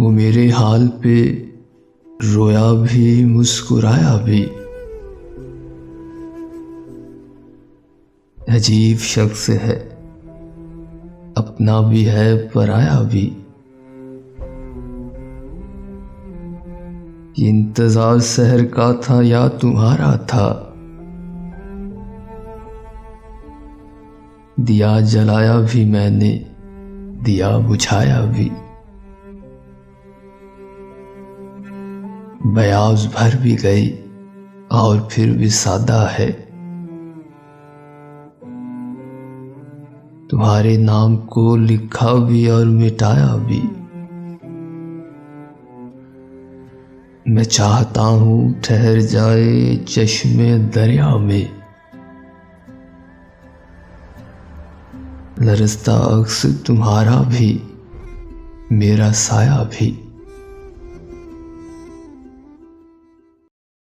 वो मेरे हाल पे रोया भी मुस्कुराया भी। अजीब शख्स है, अपना भी है पराया भी। ये इंतजार शहर का था या तुम्हारा था, दिया जलाया भी मैंने, दिया बुझाया भी। बयाज भर भी गई और फिर भी सादा है, तुम्हारे नाम को लिखा भी और मिटाया भी। मैं चाहता हूँ ठहर जाए चश्मे दरिया में, लरजता अक्स तुम्हारा भी मेरा साया भी।